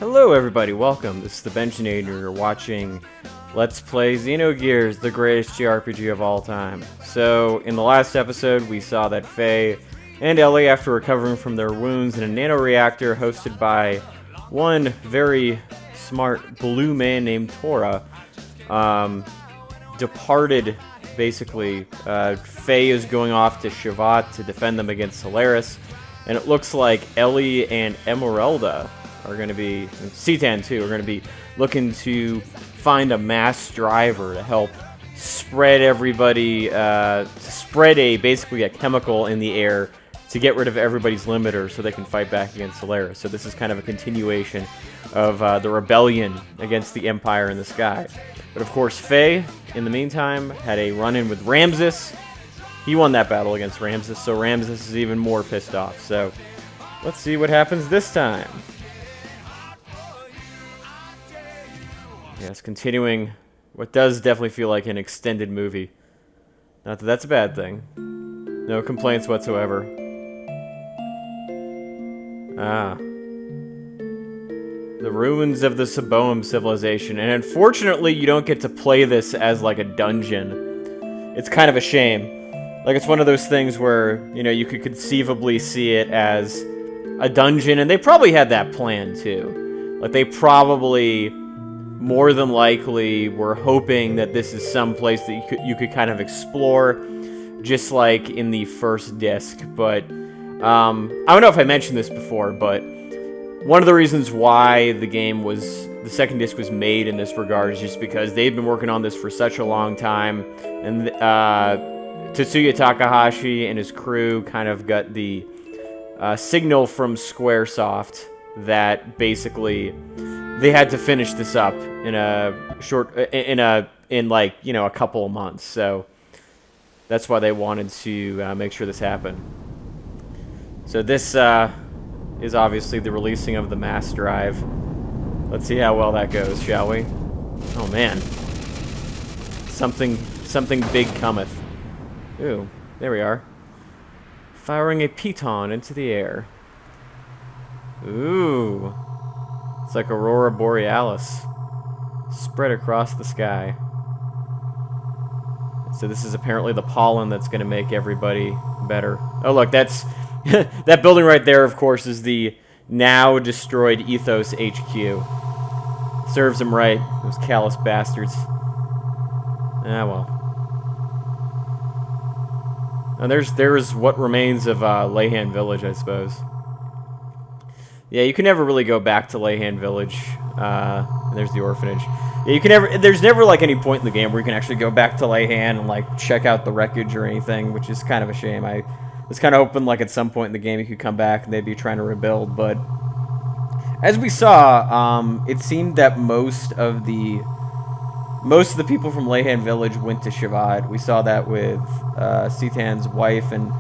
Hello everybody, welcome. This is the Benchinator. You're watching Let's Play Xenogears, the greatest JRPG of all time. So, in the last episode, we saw that Faye and Ellie, after recovering from their wounds in a nanoreactor hosted by one very smart blue man named Tora, departed, basically. Faye is going off to Shivat to defend them against Solaris, and it looks like Ellie and Emeralda are going to be, and Citan too, are going to be looking to find a mass driver to help spread everybody, to spread basically a chemical in the air to get rid of everybody's limiter so they can fight back against Solaris. So this is kind of a continuation of the rebellion against the Empire in the sky. But of course, Faye, in the meantime, had a run-in with Ramses. He won that battle against Ramses, so Ramses is even more pissed off. So let's see what happens this time. Yes, continuing what does definitely feel like an extended movie. Not that that's a bad thing. No complaints whatsoever. The ruins of the Saboam civilization. And unfortunately, you don't get to play this as like a dungeon. It's kind of a shame. Like, it's one of those things where, you know, you could conceivably see it as a dungeon. And they probably had that plan, too. Like, they probably, more than likely, were hoping that this is some place that you could kind of explore, just like in the first disc. But I don't know if I mentioned this before, but one of the reasons why the second disc was made in this regard is just because they've been working on this for such a long time, and Tetsuya Takahashi and his crew kind of got the signal from Squaresoft that basically they had to finish this up in a couple of months. So that's why they wanted to make sure this happened. So this is obviously the releasing of the mass drive. Let's see how well that goes, shall we? Oh man, something big cometh. Ooh, there we are. Firing a piton into the air. Ooh. It's like Aurora Borealis spread across the sky. So this is apparently the pollen that's going to make everybody better. Oh, look, that's that building right there, of course, is the now destroyed Ethos HQ. Serves them right, those callous bastards. Ah, well. And there's what remains of Leyhan Village, I suppose. Yeah, you can never really go back to Leyhan Village. And there's the orphanage. Yeah, there's never like any point in the game where you can actually go back to Leyhan and like check out the wreckage or anything, which is kind of a shame. I was kind of hoping like at some point in the game you could come back and they'd be trying to rebuild, but as we saw, it seemed that most of the people from Leyhan Village went to Shivat. We saw that with Citan's wife and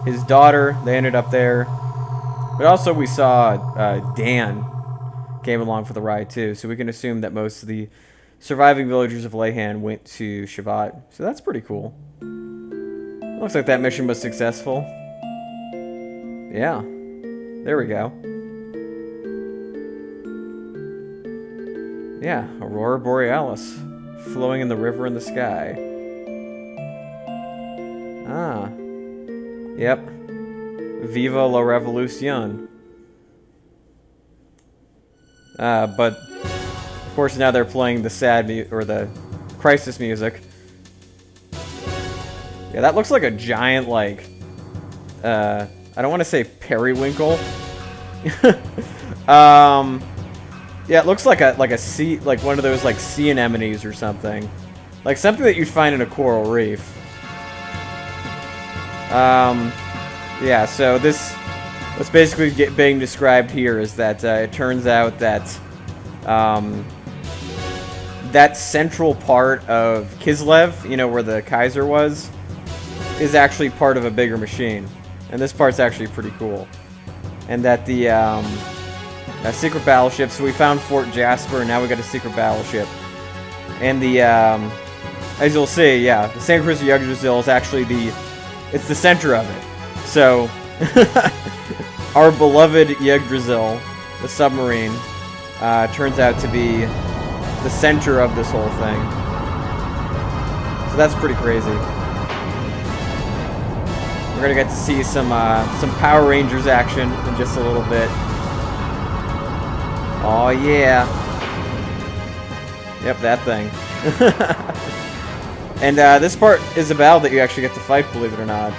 his daughter. They ended up there. But also we saw Dan came along for the ride too, so we can assume that most of the surviving villagers of Leyhan went to Shivat. So that's pretty cool. Looks like that mission was successful. Yeah. There we go. Yeah, Aurora Borealis. Flowing in the river in the sky. Ah. Yep. Viva la Revolucion. But of course now they're playing the the crisis music. Yeah, that looks like a giant, like, I don't want to say periwinkle. Yeah, it looks like a sea, like one of those like sea anemones or something, like something that you'd find in a coral reef. Yeah, so what's basically being described here is that it turns out that that central part of Kislev, you know, where the Kaiser was, is actually part of a bigger machine, and this part's actually pretty cool. And that the secret battleship. So we found Fort Jasper, and now we got a secret battleship. And the as you'll see, yeah, the St. Chris Yggdrasil is actually it's the center of it. So our beloved Yggdrasil, the submarine, turns out to be the center of this whole thing. So that's pretty crazy. We're gonna get to see some Power Rangers action in just a little bit. Oh yeah. Yep, that thing. And this part is a battle that you actually get to fight, believe it or not.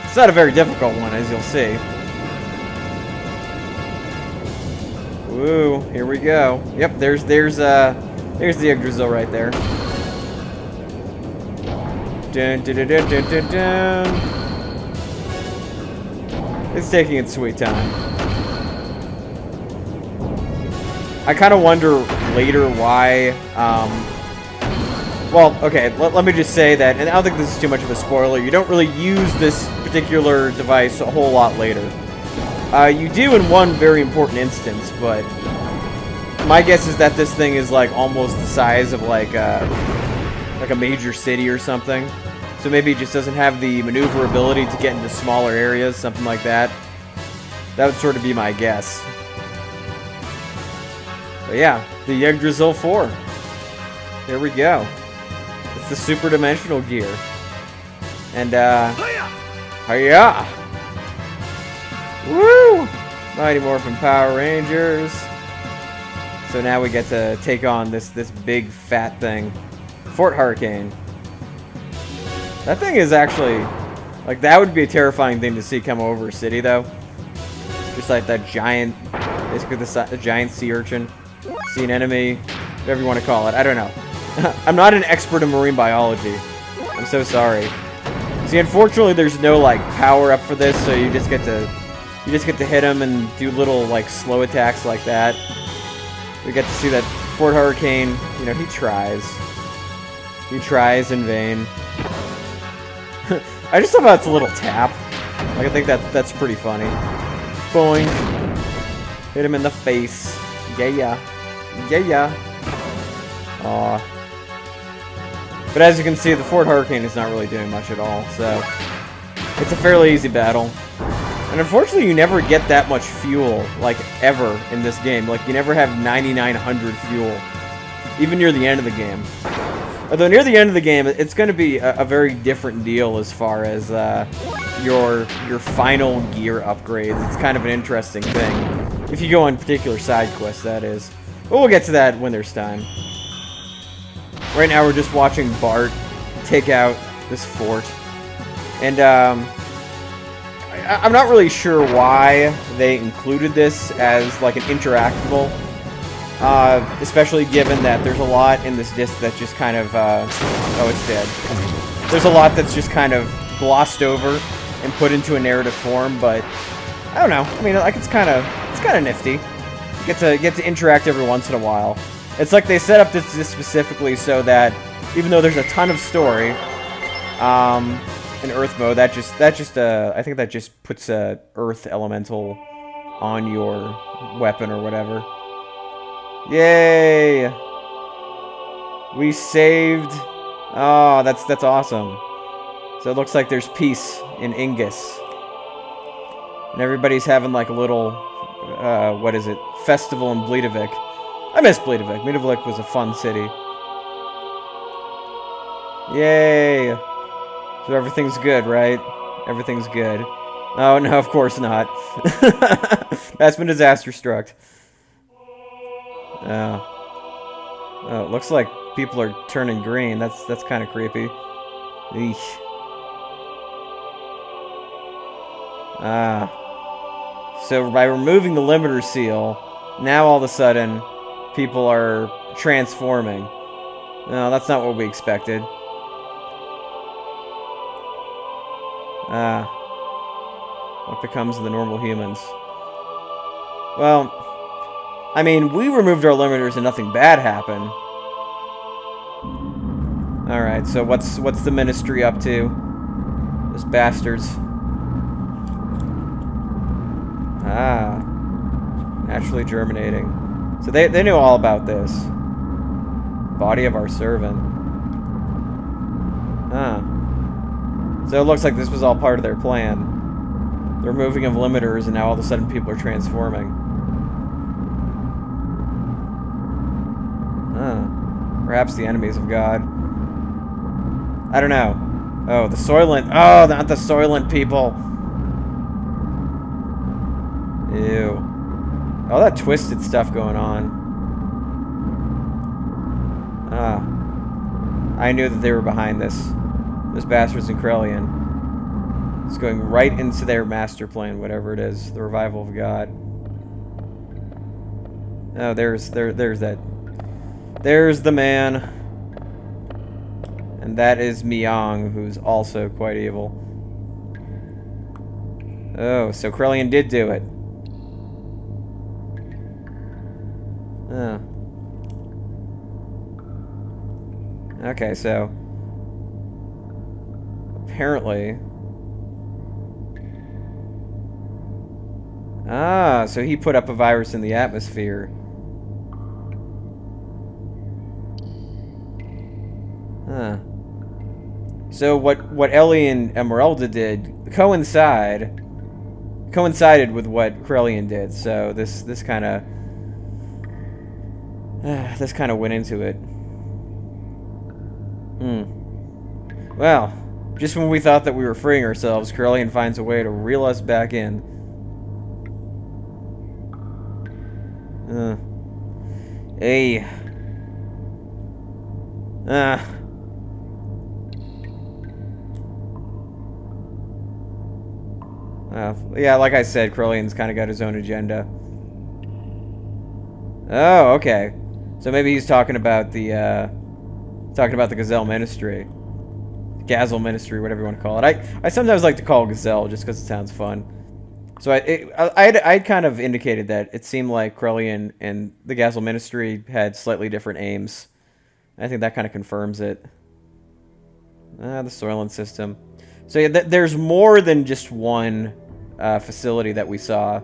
It's not a very difficult one, as you'll see. Woo, here we go. Yep, there's the Yggdrasil right there. Dun, dun, dun, dun, dun, dun, dun. It's taking its sweet time. I kind of wonder later why, well, okay, let me just say that, and I don't think this is too much of a spoiler, you don't really use this particular device a whole lot later. You do in one very important instance, but my guess is that this thing is like almost the size of like a major city or something. So maybe it just doesn't have the maneuverability to get into smaller areas, something like that. That would sort of be my guess. But yeah, the Yggdrasil 4. There we go. It's the super dimensional gear. And hiya! Woo! Mighty Morphin Power Rangers. So now we get to take on this big fat thing. Fort Hurricane. That thing is actually, like, that would be a terrifying thing to see come over a city, though. Just like that giant, basically the giant sea urchin. Sea enemy, whatever you want to call it. I don't know. I'm not an expert in marine biology. I'm so sorry. See, unfortunately, there's no, like, power up for this, so you just get to hit him and do little, like, slow attacks like that. We get to see that Fort Hurricane, you know, he tries. He tries in vain. I just love how it's a little tap. Like, I think that's pretty funny. Boing. Hit him in the face. Yeah. Yeah. Aw. But as you can see, the Fort Hurricane is not really doing much at all, so it's a fairly easy battle. And unfortunately, you never get that much fuel, like, ever in this game. Like, you never have 9,900 fuel, even near the end of the game. Although near the end of the game, it's going to be a very different deal as far as your final gear upgrades. It's kind of an interesting thing. If you go on particular side quests, that is. But we'll get to that when there's time. Right now, we're just watching Bart take out this fort. And I'm not really sure why they included this as like an interactable. Especially given that there's a lot in this disc that just kind of, oh, it's dead. There's a lot that's just kind of glossed over and put into a narrative form, but I don't know. I mean, like, it's kind of nifty. You get to interact every once in a while. It's like they set up this specifically so that even though there's a ton of story, in Earth mode, I think that just puts a Earth elemental on your weapon or whatever. Yay! We saved. Oh, that's awesome. So it looks like there's peace in Ingus, and everybody's having like a little, what is it? Festival in Bleedavik. I miss Bleedavik. Bleedavik was a fun city. Yay! So everything's good, right? Everything's good. Oh no, of course not. That's been disaster struck. Oh, it looks like people are turning green. That's kind of creepy. Eesh. So by removing the limiter seal, now all of a sudden people are transforming. No, that's not what we expected. What becomes of the normal humans? Well, I mean, we removed our limiters and nothing bad happened. Alright, so what's the Ministry up to? Those bastards. Naturally germinating. So they knew all about this. Body of our servant. So it looks like this was all part of their plan. The removing of limiters, and now all of a sudden people are transforming. Perhaps the enemies of God. I don't know. Oh, the Soylent. Oh, not the Soylent people. Ew. All that twisted stuff going on. Ah. I knew that they were behind this. Those bastards in Krellian. It's going right into their master plan, whatever it is. The revival of God. Oh, there's that. There's the man. And that is Myong, who's also quite evil. Oh, so Krellian did do it. Oh. Okay, so apparently, so he put up a virus in the atmosphere. Huh. So what Ellie and Emeralda did coincided with what Krellian did. So this kind of went into it. Well, just when we thought that we were freeing ourselves, Krellian finds a way to reel us back in. Hey. Yeah, like I said, Krellian's kind of got his own agenda. Oh, okay. So maybe he's talking about the Gazelle Ministry. Gazel Ministry, whatever you want to call it. I sometimes like to call it Gazelle just because it sounds fun. So I kind of indicated that it seemed like Krellian and the Gazel Ministry had slightly different aims. I think that kind of confirms it. The Soylent System. So yeah, there's more than just one facility that we saw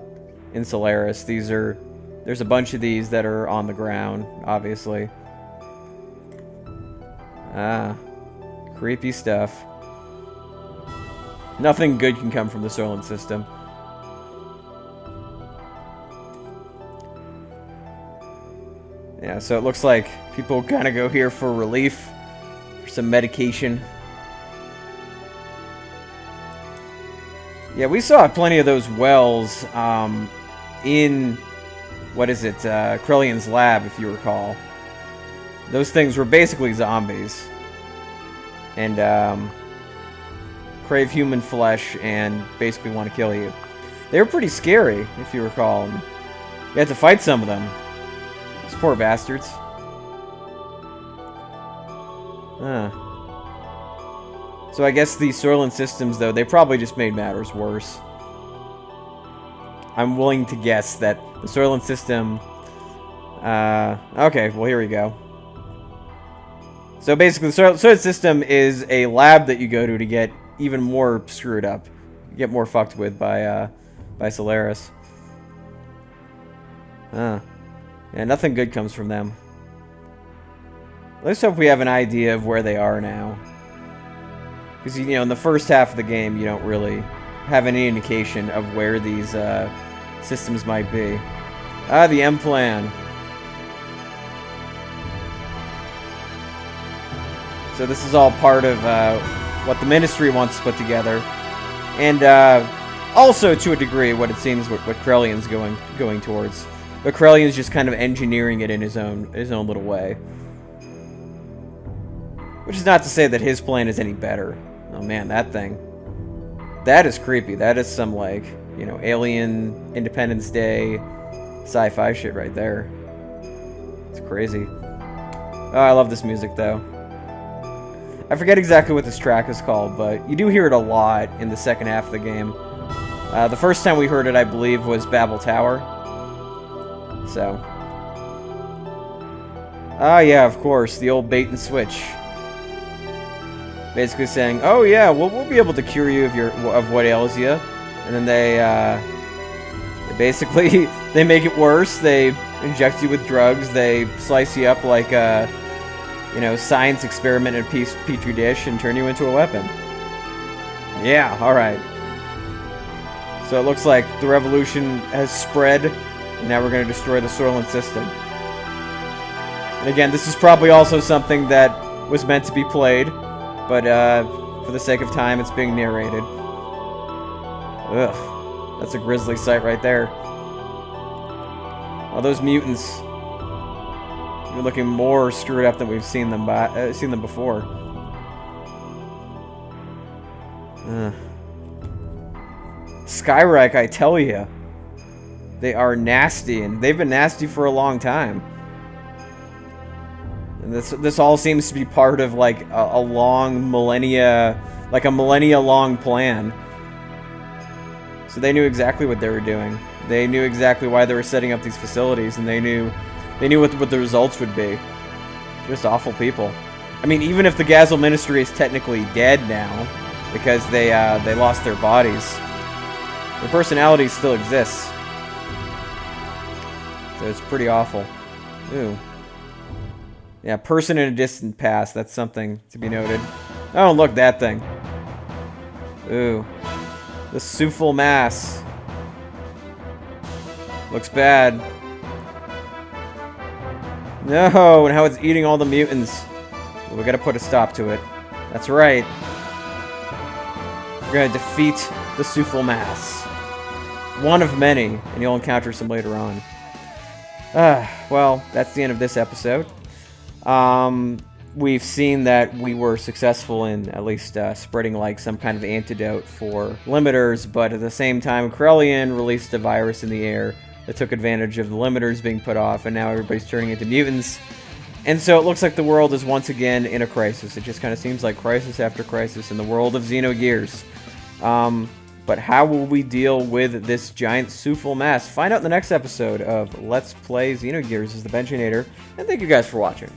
in Solaris. There's a bunch of these that are on the ground, obviously. Creepy stuff. Nothing good can come from the Soylent System. Yeah, so it looks like people kind of go here for relief, for some medication. Yeah, we saw plenty of those wells in, what is it, Krellian's lab, if you recall. Those things were basically zombies. And crave human flesh and basically want to kill you. They were pretty scary, if you recall. You had to fight some of them. Those poor bastards. So I guess the Soylent Systems, though, they probably just made matters worse. I'm willing to guess that the Soylent System... okay, well, here we go. So basically, the Soylent System is a lab that you go to get even more screwed up. Get more fucked with by Solaris. Yeah, nothing good comes from them. Let's hope we have an idea of where they are now. Because, you know, in the first half of the game, you don't really have any indication of where these systems might be. The M plan. So this is all part of what the Ministry wants to put together. And also, to a degree, what it seems what Krellian's going towards. But Krellian's just kind of engineering it in his own little way. Which is not to say that his plan is any better. Oh man, that thing. That is creepy. That is some, like, you know, Alien, Independence Day, sci-fi shit right there. It's crazy. Oh, I love this music, though. I forget exactly what this track is called, but you do hear it a lot in the second half of the game. The first time we heard it, I believe, was Babel Tower. So. Yeah, of course, the old bait and switch. Basically saying, oh yeah, we'll be able to cure you of what ails you. And then they basically, they make it worse. They inject you with drugs. They slice you up like a, you know, science experiment in a petri dish and turn you into a weapon. Yeah, alright. So it looks like the revolution has spread, and now we're going to destroy the Soylent System. And again, this is probably also something that was meant to be played, but for the sake of time, it's being narrated. Ugh, that's a grisly sight right there. All those mutants are looking more screwed up than we've seen them before. Skyrek, I tell you, they are nasty, and they've been nasty for a long time. And this all seems to be part of like a long millennia, like a millennia-long plan. So they knew exactly what they were doing. They knew exactly why they were setting up these facilities, and they knew what the results would be. Just awful people. I mean, even if the Gazel Ministry is technically dead now, because they lost their bodies, their personalities still exist. So it's pretty awful. Ooh. Yeah, person in a distant past. That's something to be noted. Oh, look, that thing. Ooh. The Sufal mass. Looks bad. No, and how it's eating all the mutants. Well, we gotta put a stop to it. That's right. We're gonna defeat the Sufal mass. One of many, and you'll encounter some later on. Well, that's the end of this episode. We've seen that we were successful in at least spreading like some kind of antidote for limiters, but at the same time, Corellian released a virus in the air that took advantage of the limiters being put off, and now everybody's turning into mutants. And so it looks like the world is once again in a crisis. It just kind of seems like crisis after crisis in the world of Xenogears. But how will we deal with this giant Sufal mass? Find out in the next episode of Let's Play Xenogears as the Benchinator, and thank you guys for watching.